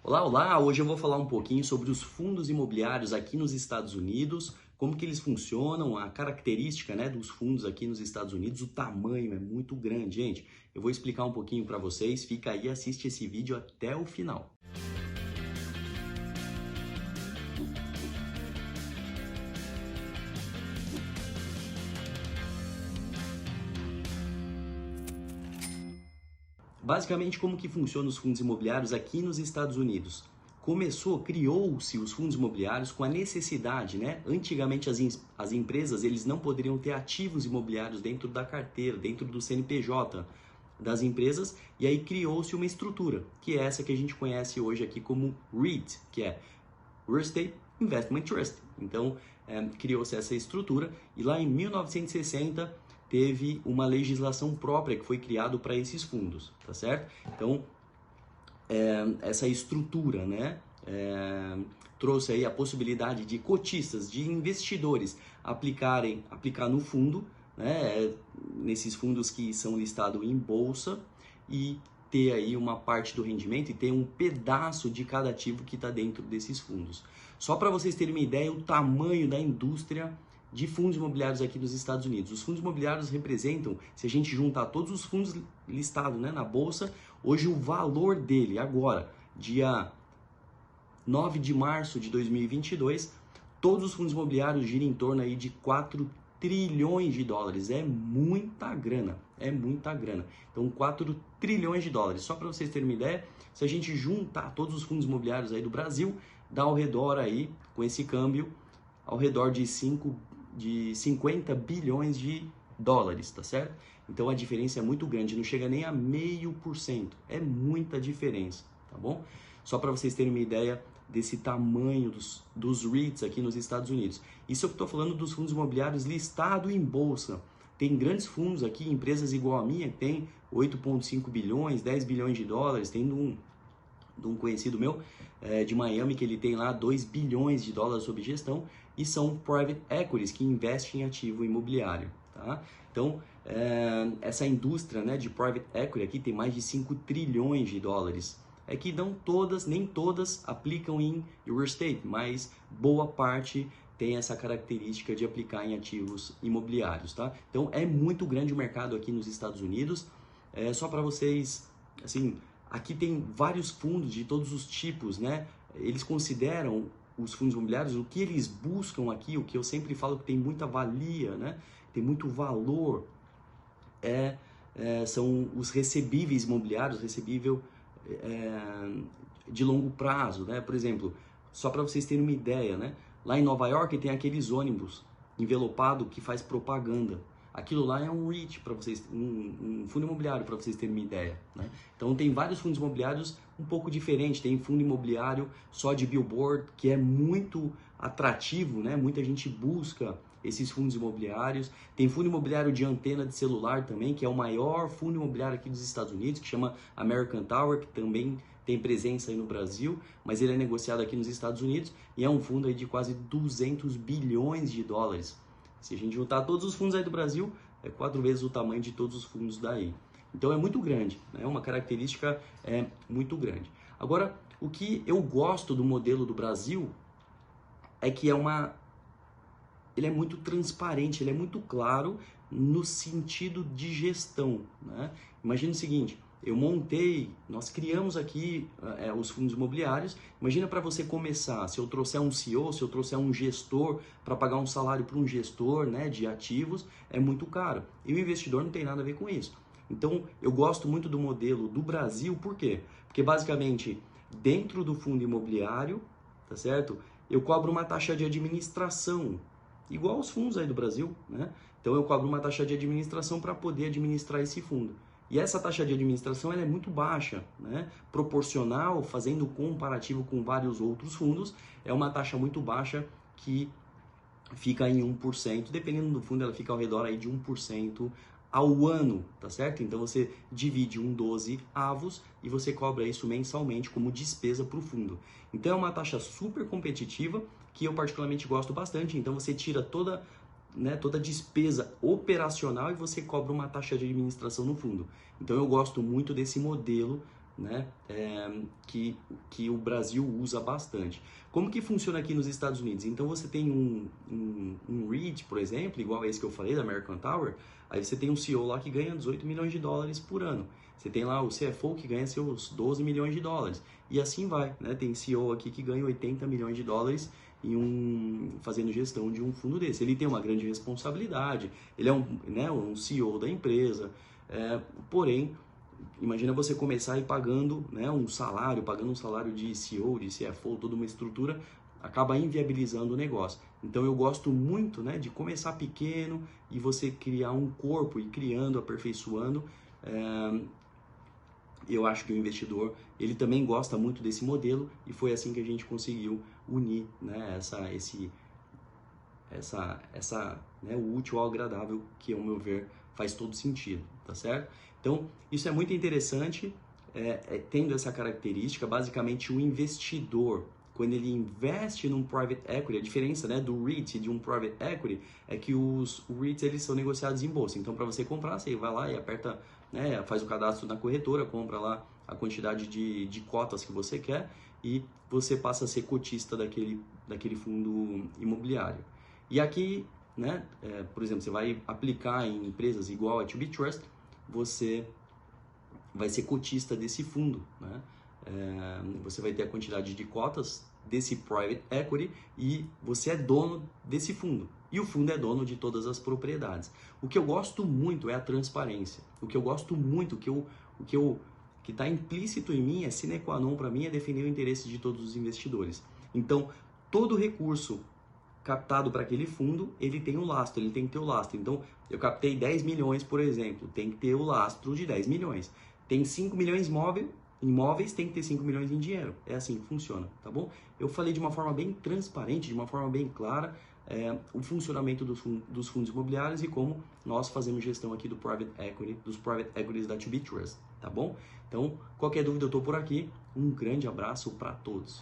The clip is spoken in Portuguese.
Olá, olá! Hoje eu vou falar um pouquinho sobre os fundos imobiliários aqui nos Estados Unidos, como que eles funcionam, a característica, né, dos fundos aqui nos Estados Unidos, o tamanho é muito grande, gente. Eu vou explicar um pouquinho para vocês, fica aí e assiste esse vídeo até o final. Basicamente, como que funcionam os fundos imobiliários aqui nos Estados Unidos? Criou-se os fundos imobiliários com a necessidade, né? Antigamente as empresas eles não poderiam ter ativos imobiliários dentro da carteira, dentro do CNPJ das empresas, e aí criou-se uma estrutura, que é essa que a gente conhece hoje aqui como REIT, que é Real Estate Investment Trust. Então, criou-se essa estrutura e lá em 1960 teve uma legislação própria que foi criada para esses fundos, tá certo? Então, essa estrutura, né, trouxe aí a possibilidade de cotistas, de investidores aplicar no fundo, né, nesses fundos que são listados em bolsa e ter aí uma parte do rendimento e ter um pedaço de cada ativo que está dentro desses fundos. Só para vocês terem uma ideia, o tamanho da indústria de fundos imobiliários aqui nos Estados Unidos. Os fundos imobiliários representam, se a gente juntar todos os fundos listados, né, na bolsa, hoje o valor dele, agora, dia 9 de março de 2022, todos os fundos imobiliários giram em torno aí de 4 trilhões de dólares. É muita grana, é muita grana. Então, 4 trilhões de dólares. Só para vocês terem uma ideia, se a gente juntar todos os fundos imobiliários aí do Brasil, dá ao redor aí, com esse câmbio, ao redor de 50 bilhões de dólares, tá certo? Então a diferença é muito grande, não chega nem a 0,5%, é muita diferença, tá bom? Só para vocês terem uma ideia desse tamanho dos REITs aqui nos Estados Unidos. Isso eu estou falando dos fundos imobiliários listados em bolsa. Tem grandes fundos aqui, empresas igual a minha, que tem 8,5 bilhões, 10 bilhões de dólares, tem de um conhecido meu de Miami, que ele tem lá 2 bilhões de dólares sob gestão, e são private equities que investem em ativo imobiliário. Tá? Então, essa indústria, né, de private equity aqui tem mais de 5 trilhões de dólares. É que não todas, nem todas aplicam em real estate, mas boa parte tem essa característica de aplicar em ativos imobiliários. Tá? Então, é muito grande o mercado aqui nos Estados Unidos. Só para vocês, assim, aqui tem vários fundos de todos os tipos, né? Eles consideram os fundos imobiliários, o que eles buscam aqui, o que eu sempre falo que tem muita valia, né? Tem muito valor, são os recebíveis imobiliários, recebível de longo prazo, né? Por exemplo, só para vocês terem uma ideia, né? Lá em Nova York tem aqueles ônibus envelopado que faz propaganda. Aquilo lá é um REIT para vocês, um fundo imobiliário para vocês terem uma ideia, né? Então tem vários fundos imobiliários um pouco diferentes. Tem fundo imobiliário só de billboard, que é muito atrativo, né? Muita gente busca esses fundos imobiliários. Tem fundo imobiliário de antena de celular também, que é o maior fundo imobiliário aqui dos Estados Unidos, que chama American Tower, que também tem presença aí no Brasil, mas ele é negociado aqui nos Estados Unidos e é um fundo aí de quase 200 bilhões de dólares. Se a gente juntar todos os fundos aí do Brasil, é 4 vezes o tamanho de todos os fundos daí. Então é muito grande, né? Uma característica muito grande. Agora, o que eu gosto do modelo do Brasil é que ele é muito transparente, ele é muito claro no sentido de gestão, né? Imagina o seguinte, nós criamos aqui os fundos imobiliários. Imagina para você começar, se eu trouxer um CEO, se eu trouxer um gestor para pagar um salário para um gestor, né, de ativos, é muito caro. E o investidor não tem nada a ver com isso. Então, eu gosto muito do modelo do Brasil, por quê? Porque basicamente, dentro do fundo imobiliário, tá certo? Eu cobro uma taxa de administração, igual os fundos aí do Brasil, né? Então, eu cobro uma taxa de administração para poder administrar esse fundo. E essa taxa de administração ela é muito baixa, né? Proporcional, fazendo comparativo com vários outros fundos, é uma taxa muito baixa que fica em 1%, dependendo do fundo ela fica ao redor aí de 1% ao ano, tá certo? Então você divide 12 avos e você cobra isso mensalmente como despesa para o fundo. Então é uma taxa super competitiva que eu particularmente gosto bastante, então você tira toda despesa operacional e você cobra uma taxa de administração no fundo. Então eu gosto muito desse modelo né, que o Brasil usa bastante. Como que funciona aqui nos Estados Unidos? Então você tem um REIT, por exemplo, igual esse que eu falei, da American Tower, aí você tem um CEO lá que ganha 18 milhões de dólares por ano. Você tem lá o CFO que ganha seus 12 milhões de dólares. E assim vai, né? Tem CEO aqui que ganha 80 milhões de dólares fazendo gestão de um fundo desse. Ele tem uma grande responsabilidade, ele é um CEO da empresa, porém, imagina você começar aí pagando, né, pagando um salário de CEO, de CFO, toda uma estrutura, acaba inviabilizando o negócio. Então eu gosto muito, né, de começar pequeno e você criar um corpo e criando, aperfeiçoando. Eu acho que o investidor, ele também gosta muito desse modelo e foi assim que a gente conseguiu unir, né, o útil ao agradável, que ao meu ver faz todo sentido, tá certo? Então, isso é muito interessante, tendo essa característica. Basicamente, o investidor, quando ele investe num private equity, a diferença, né, do REIT e de um private equity é que os REITs eles são negociados em bolsa. Então, para você comprar, você vai lá e aperta, né, faz o cadastro na corretora, compra lá a quantidade de cotas que você quer e você passa a ser cotista daquele fundo imobiliário. E aqui, né, por exemplo, você vai aplicar em empresas igual a 2B Trust, você vai ser cotista desse fundo, né? Você vai ter a quantidade de cotas desse private equity e você é dono desse fundo. E o fundo é dono de todas as propriedades. O que eu gosto muito é a transparência. O que eu gosto muito, que está implícito em mim, sine qua non para mim, é defender o interesse de todos os investidores. Então, todo recurso captado para aquele fundo, ele tem um lastro, ele tem que ter o lastro. Então, eu captei 10 milhões, por exemplo, tem que ter o lastro de 10 milhões. Tem 5 milhões imóveis, tem que ter 5 milhões em dinheiro. É assim que funciona, tá bom? Eu falei de uma forma bem transparente, de uma forma bem clara, o funcionamento dos fundos imobiliários e como nós fazemos gestão aqui dos private equities da 2B Trust, tá bom? Então, qualquer dúvida eu estou por aqui. Um grande abraço para todos.